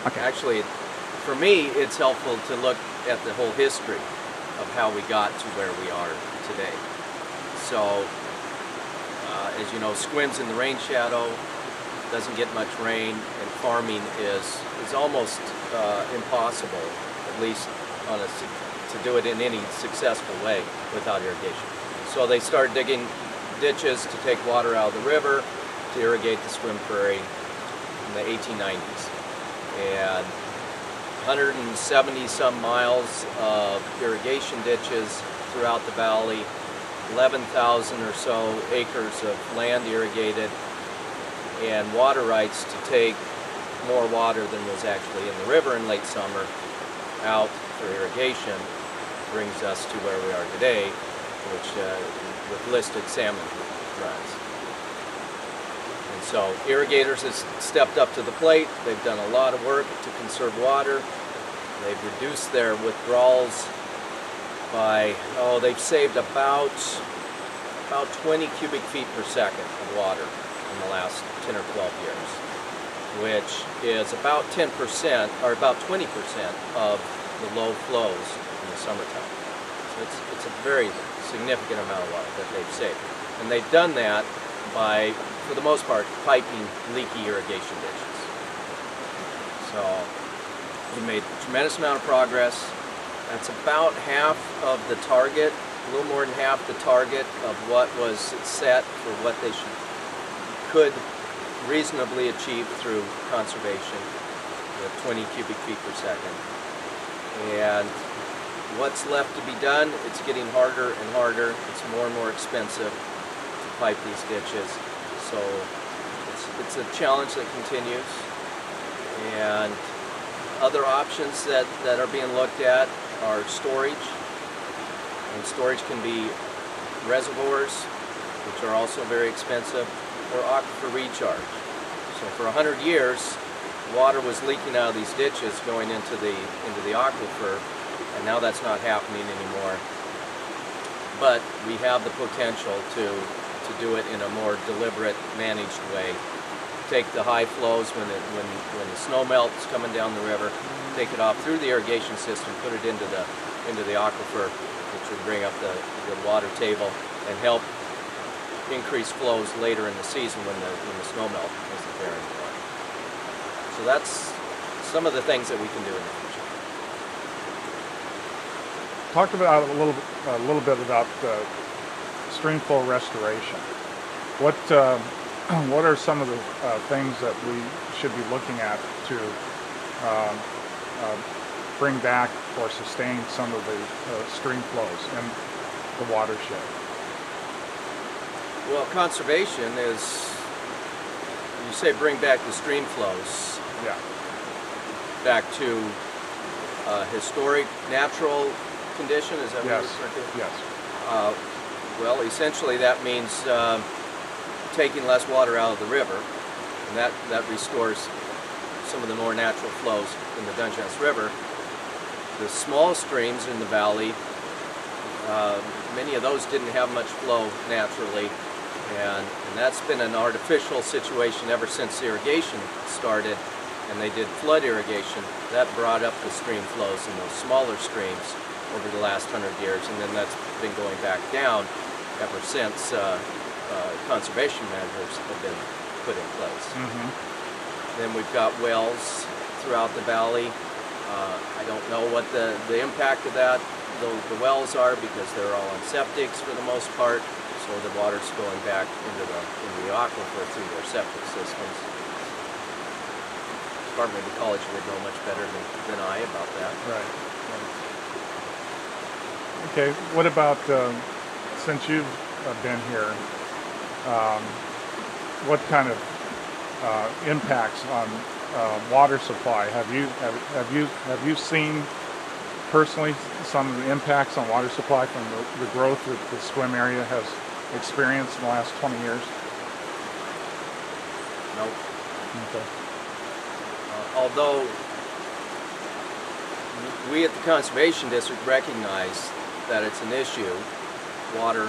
Okay. Actually, for me, it's helpful to look at the whole history of how we got to where we are today. So, as you know, Sequim's in the rain shadow, doesn't get much rain, and farming is almost impossible, at least to do it in any successful way without irrigation. So they start digging ditches to take water out of the river to irrigate the Sequim Prairie in the 1890s. And 170 some miles of irrigation ditches throughout the valley, 11,000 or so acres of land irrigated, and water rights to take more water than was actually in the river in late summer out for irrigation brings us to where we are today, which with listed salmon runs. And so irrigators have stepped up to the plate. They've done a lot of work to conserve water. They've reduced their withdrawals by, they've saved about 20 cubic feet per second of water in the last 10 or 12 years, which is about 10% or about 20% of the low flows in the summertime. So it's a very significant amount of water that they've saved. And they've done that by, for the most part, piping leaky irrigation ditches. So we made a tremendous amount of progress. That's about half of the target, a little more than half the target of what was set for what they could reasonably achieve through conservation, with 20 cubic feet per second. And what's left to be done, it's getting harder and harder. It's more and more expensive to pipe these ditches. So it's a challenge that continues. And other options that are being looked at are storage. And storage can be reservoirs, which are also very expensive, or aquifer recharge. So for 100 years, water was leaking out of these ditches going into the aquifer, and now that's not happening anymore. But we have the potential to do it in a more deliberate, managed way. Take the high flows when the snow melt's coming down the river, take it off through the irrigation system, put it into the aquifer, which would bring up the water table and help increase flows later in the season when the snow melt isn't there anymore. So that's some of the things that we can do in the future. Talk about a little bit about stream flow restoration. What are some of the things that we should be looking at to bring back or sustain some of the stream flows in the watershed? Well, conservation is, you say bring back the stream flows. Yeah. Back to historic natural condition, is that what Yes. you're referring to? Yes. Well, essentially that means taking less water out of the river, and that restores some of the more natural flows in the Dungeness River. The small streams in the valley, many of those didn't have much flow naturally, and that's been an artificial situation ever since irrigation started, and they did flood irrigation. That brought up the stream flows in those smaller streams over the last 100 years, and then that's been going back down ever since conservation measures have been put in place. Mm-hmm. Then we've got wells throughout the valley. I don't know what the impact of the wells are, because they're all on septics for the most part, so the water's going back into the aquifer through their septic systems. The Department of Ecology would know much better than I about that. Right. Okay. What about since you've been here? What kind of impacts on water supply have you seen personally? Some of the impacts on water supply from the growth that the Sequim area has experienced in the last 20 years? Nope. Okay. Although we at the Conservation District recognize that it's an issue, water,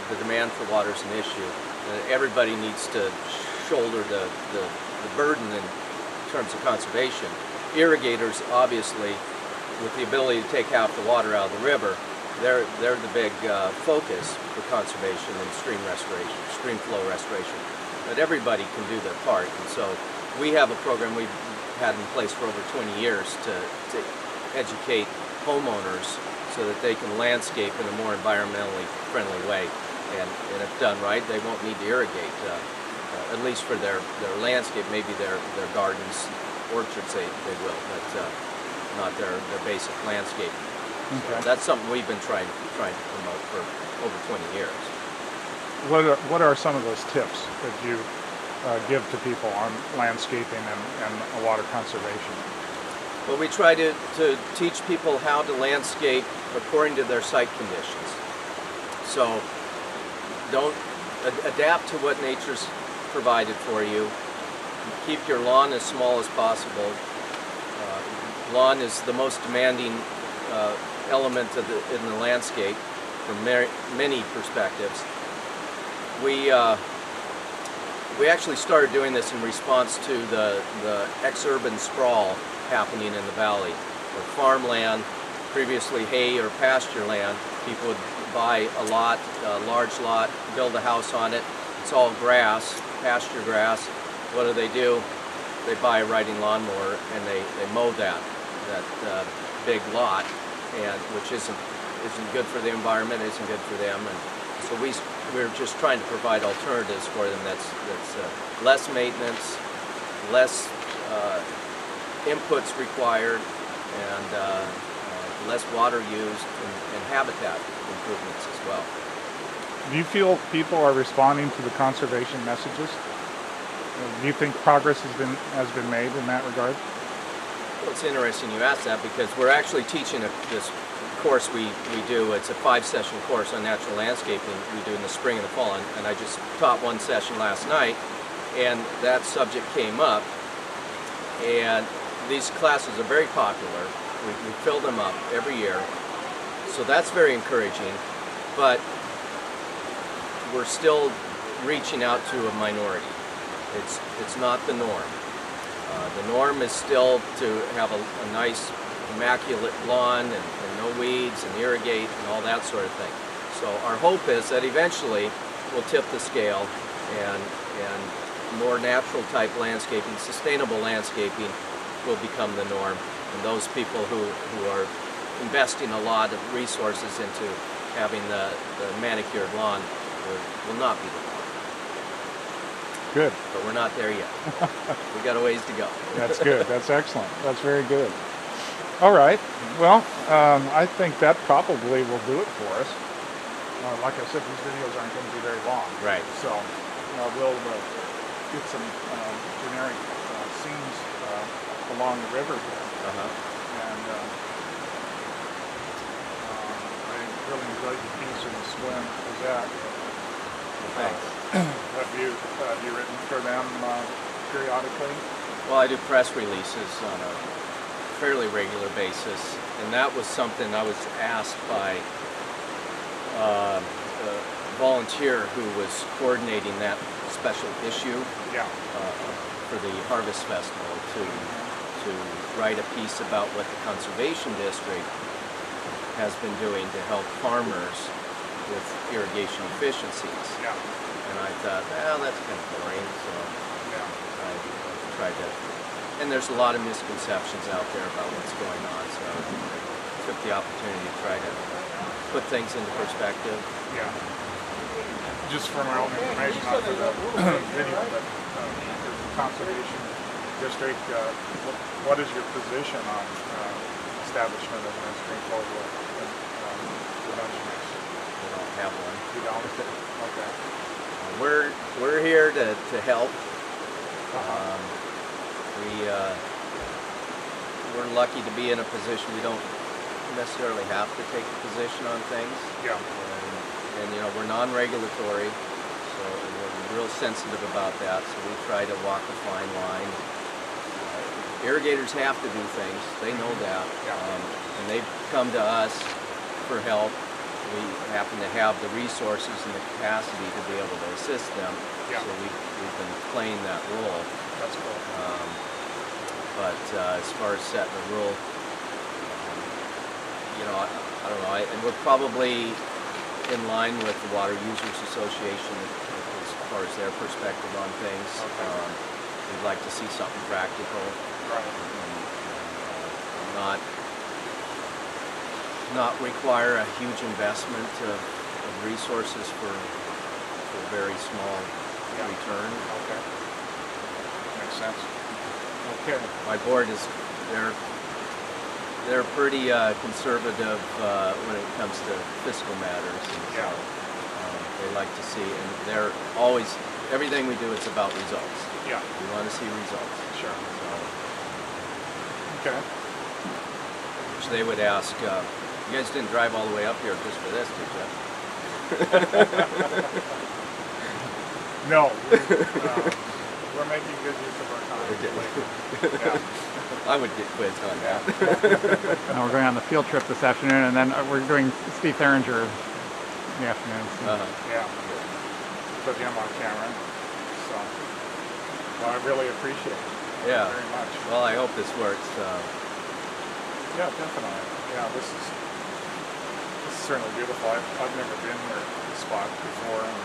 the demand for water is an issue, that everybody needs to shoulder the burden in terms of conservation. irrigators, obviously, with the ability to take half the water out of the river, they're the big focus for conservation and stream restoration, stream flow restoration. But everybody can do their part, and so we have a program we've had in place for over 20 years to educate homeowners so that they can landscape in a more environmentally friendly way. And if done right, they won't need to irrigate, at least for their landscape. Maybe their gardens, orchards, they will, but not their basic landscape. Okay. So that's something we've been trying to promote for over 20 years. What are some of those tips that you give to people on landscaping and water conservation? Well, we try to teach people how to landscape according to their site conditions. So don't adapt to what nature's provided for you. Keep your lawn as small as possible. Lawn is the most demanding element in the landscape from many perspectives. We actually started doing this in response to the ex-urban sprawl happening in the valley, where farmland, previously hay or pasture land, people would buy a lot, a large lot, build a house on it. It's all grass, pasture grass. What do? They buy a riding lawnmower and they mow that big lot, and which isn't good for the environment, isn't good for them. And so we're just trying to provide alternatives for them that's less maintenance, less inputs required, and less water used, and habitat improvements as well. Do you feel people are responding to the conservation messages? Do you think progress has been made in that regard? Well, it's interesting you ask that, because we're actually teaching this course we do. It's a 5-session course on natural landscaping we do in the spring and the fall, and I just taught one session last night, and that subject came up. And these classes are very popular. We fill them up every year, so that's very encouraging. But we're still reaching out to a minority. It's not the norm. The norm is still to have a nice, immaculate lawn and no weeds and irrigate and all that sort of thing. So our hope is that eventually we'll tip the scale, and more natural type landscaping, sustainable landscaping will become the norm. And those people who are investing a lot of resources into having the manicured lawn will not be the norm. Good. But we're not there yet. We got a ways to go. That's good. That's excellent. That's very good. All right. Well, I think that probably will do it for us. Like I said, these videos aren't going to be very long. Right. So we'll get some generic scenes along the river here. And I really enjoyed the piece in the swim. Was that? Thanks. Have you written for them periodically? Well, I do press releases on a fairly regular basis, and that was something I was asked by a volunteer who was coordinating that special issue for the Harvest Festival to write a piece about what the Conservation District has been doing to help farmers with irrigation efficiencies. Yeah. And I thought, well, that's kind of boring, so I tried to. And there's a lot of misconceptions out there about what's going on, so I took the opportunity to try to put things into perspective. Yeah. Just for my own information, not for the video, but the Conservation District, what is your position on establishment of an stream flow prevention? We don't have one. You don't? Okay. We're here to help. We're lucky to be in a position we don't necessarily have to take a position on things. Yeah. And you know, we're non-regulatory, so we're real sensitive about that. So we try to walk a fine line. Irrigators have to do things; they know that, and they've come to us for help. We happen to have the resources and the capacity to be able to assist them, so we've been playing that role. That's cool. But as far as setting a rule, I don't know. And we're probably in line with the Water Users Association as far as their perspective on things. Okay. We'd like to see something practical, Right. and not require a huge investment of resources for very small return. Okay. Makes sense. Okay. My board is they're pretty conservative when it comes to fiscal matters. And so, they like to see, and they're always, everything we do, it's about results. Yeah. We want to see results. Sure. So, Okay. which they would ask, you guys didn't drive all the way up here just for this, did you? No. We're making good use of our time. Yeah. I would get quiz on that. We're going on the field trip this afternoon, and then we're doing Steve Theringer in the afternoon. So. Yeah. Put him on camera. So, well, I really appreciate it. Yeah. Very much. Well, I hope this works. Yeah, definitely. Yeah, this is certainly beautiful. I've never been here this spot before, and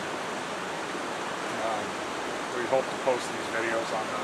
we hope to post these videos on the